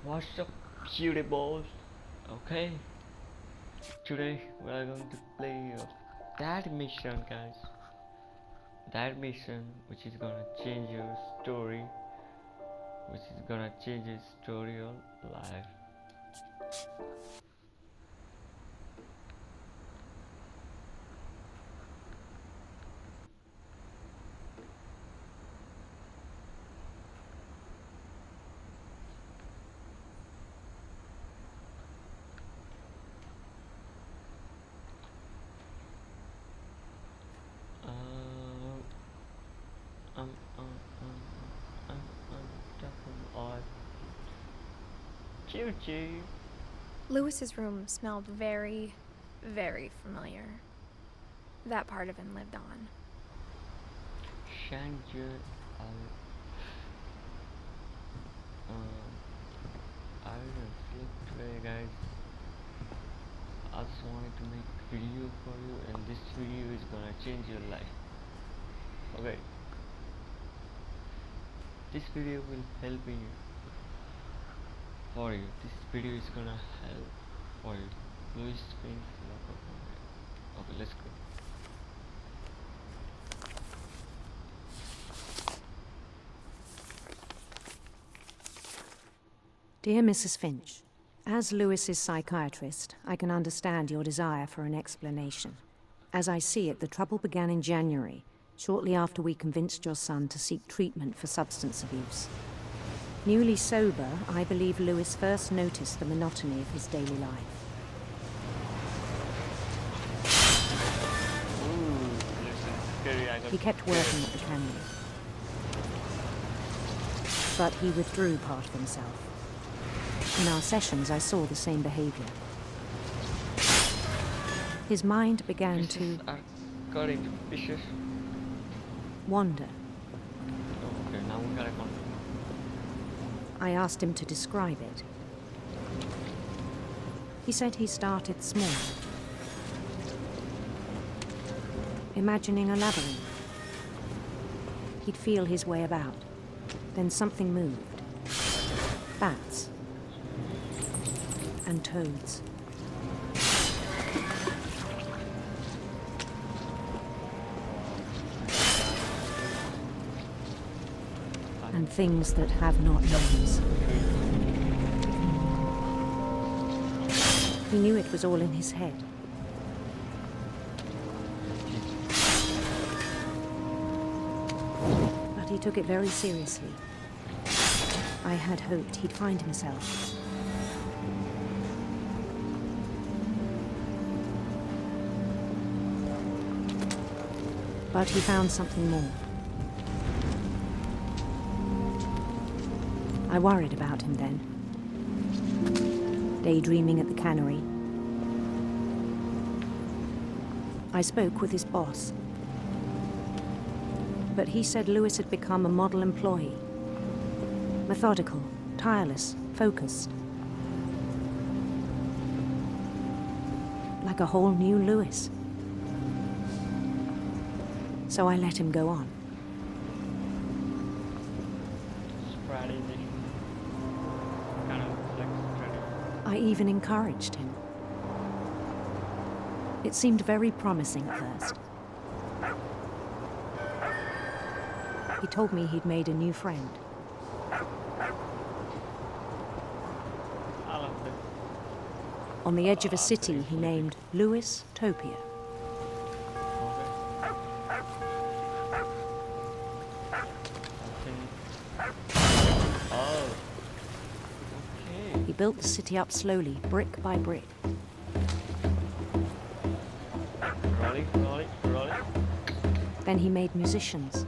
What's up, cutie balls? Okay, today we are going to play that mission, guys. That mission, which is gonna change your story, which is gonna change your story of life. Um, um, um, um, um, choo choo. Lewis's room smelled very, very familiar. That part of him lived on. Shangju, I didn't sleep today, guys. I just wanted to make a video for you, and this video is gonna change your life. Okay, this video will help you for you. This video is gonna help for you. Louis Finch. Okay, let's go. Dear Mrs. Finch, as Lewis's psychiatrist, I can understand your desire for an explanation. As I see it, the trouble began in January, shortly after we convinced your son to seek treatment for substance abuse. Newly sober, I believe Lewis first noticed the monotony of his daily life. He kept working at the cannery, but he withdrew part of himself. In our sessions, I saw the same behavior. His mind began to wander. Okay, now we gotta go. I asked him to describe it. He said he started small, imagining a labyrinth. He'd feel his way about. Then something moved. Bats. And toads. And things that have not names. He knew it was all in his head. But he took it very seriously. I had hoped he'd find himself. But he found something more. I worried about him then. Daydreaming at the cannery. I spoke with his boss. But he said Lewis had become a model employee. Methodical, tireless, focused. Like a whole new Lewis. So I let him go on. I even encouraged him. It seemed very promising at first. He told me he'd made a new friend. I love this. On the edge of a city he named Lewis Topia. He built the city up slowly, brick by brick. Roll it. Then he made musicians.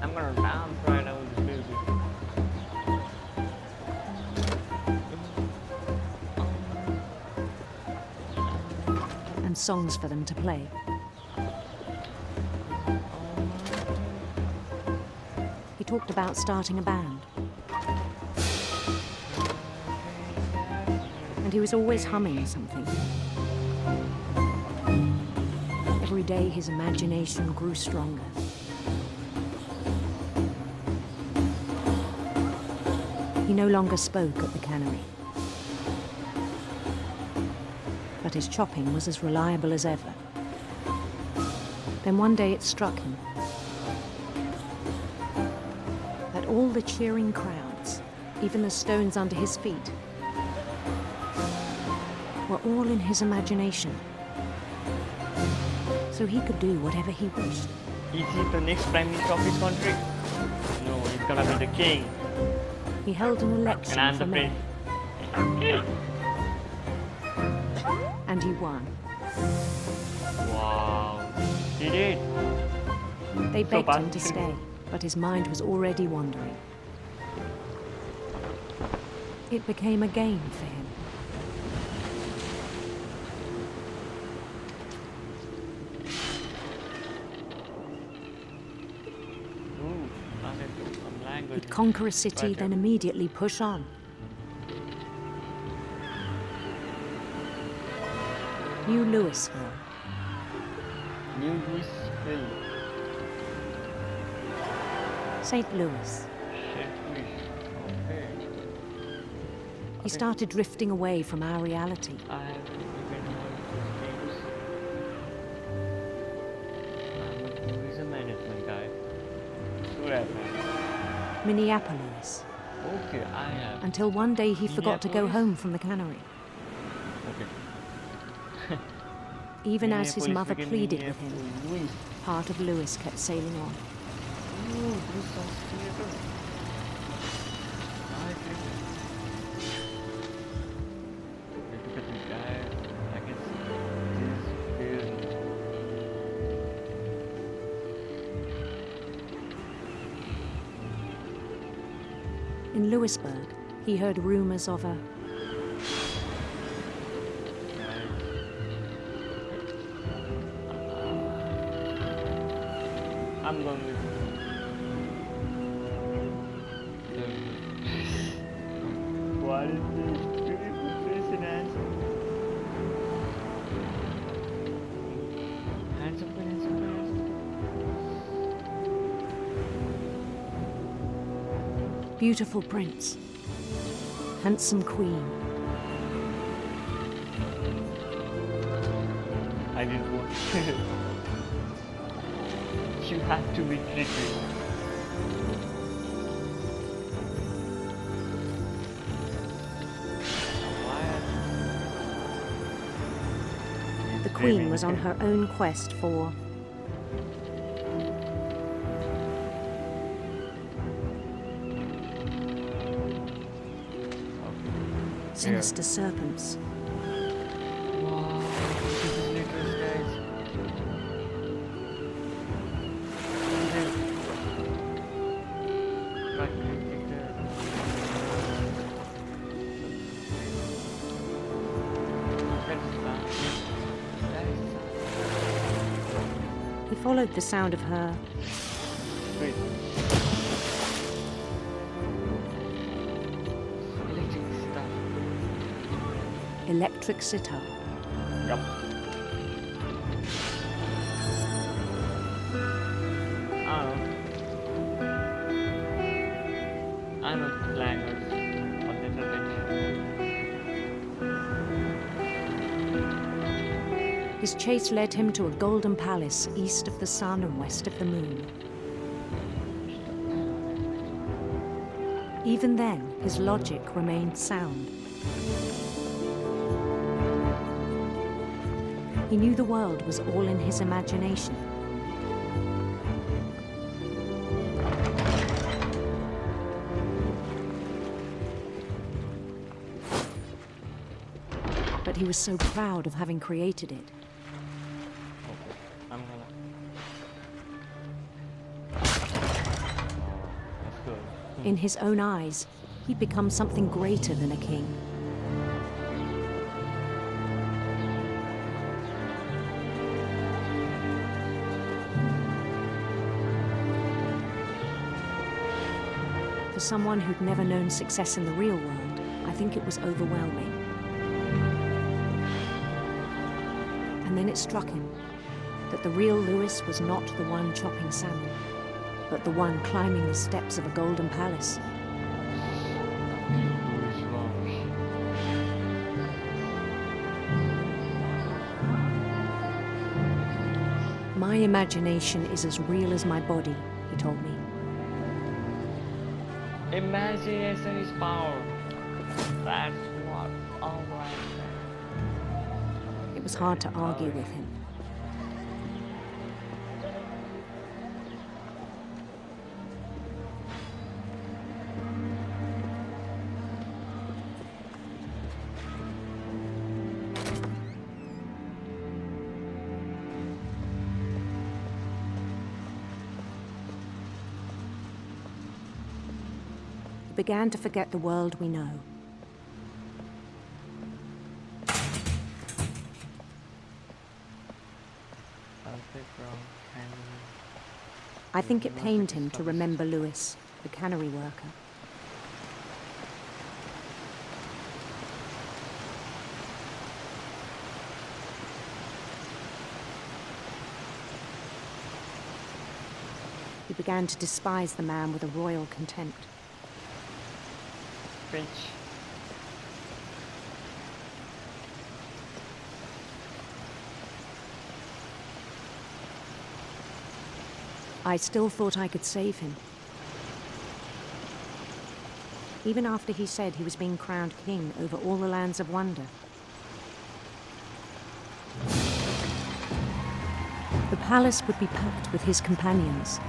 I'm gonna dance right now with this music. And songs for them to play. He talked about starting a band. And he was always humming something. Every day his imagination grew stronger. He no longer spoke at the cannery. but his chopping was as reliable as ever. Then one day it struck him that all the cheering crowds, even the stones under his feet, were all in his imagination. So he could do whatever he wished. Is he the next prime minister of his country? No, he's gonna be the king. He held an And election I'm for the mayor, prince. and he won. Wow. He did. They So begged him to Basti- stay, but his mind was already wandering. It became a game for him. Ooh, some language. He'd conquer a city, then immediately push on. New Louisville. New Louisville. St. Louis. St. Louis. Okay. He started drifting away from our reality. I have even heard those names. I'm a tourism management guy. What happened? Minneapolis. Okay, I have. Until one day he forgot to go Minneapolis? home from the cannery. Okay. Even as his mother became pleaded with him, Minneapolis. part of Louis kept sailing on. Oh, this sounds theater. I think. Look at the guy. I can see this building. In Louisburg, he heard rumors of a I'm going with what is this? Beautiful face and handsome. Handsome, handsome, handsome. beautiful prince, handsome queen. I didn't want You have to be tricky. The queen was on her own quest for sinister serpents. Wow, this is latest, guys. He followed the sound of her Wait. Electric stuff. electric sitar. Yup. I know language of little bit. His chase led him to a golden palace east of the sun and west of the moon. Even then, his logic remained sound. He knew the world was all in his imagination. But he was so proud of having created it. I'm gonna. That's good. In his own eyes, he'd become something greater than a king. For someone who'd never known success in the real world, I think it was overwhelming. And then it struck him that the real Louis was not the one chopping salmon, but the one climbing the steps of a golden palace. My imagination is as real as my body, he told me. Imagination is power. That's what all right. It was hard to argue with him. We began to forget the world we know. I think it pained him to remember Lewis, the cannery worker. He began to despise the man with a royal contempt. Finch. I still thought I could save him. Even after he said he was being crowned king over all the lands of wonder. The palace would be packed with his companions.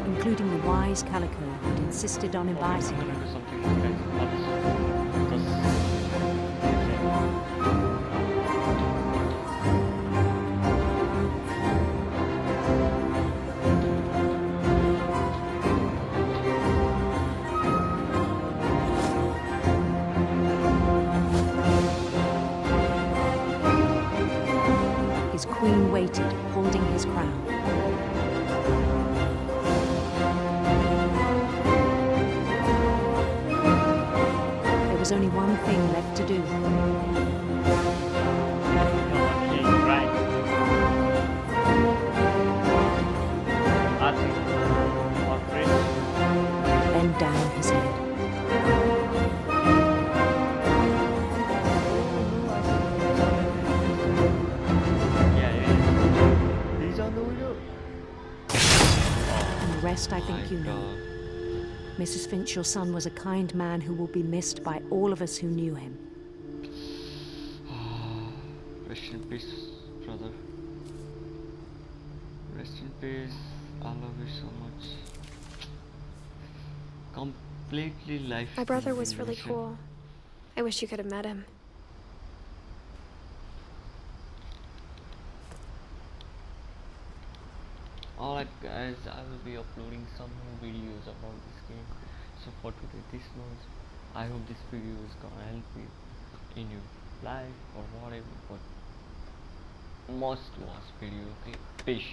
Including the wise Calico who'd insisted on advising him. His queen waited, holding his crown. There was only one thing left to do. Bend down his head. And the rest I think you know. Mrs. Finch, your son was a kind man who will be missed by all of us who knew him. Rest in peace, brother. Rest in peace. I love you so much. Completely life. My brother was really cool. I wish you could have met him. Alright guys, I will be uploading some more videos about this game. So for today this much. I hope this video is gonna help you in your life or whatever, but must watch video. Okay, peace.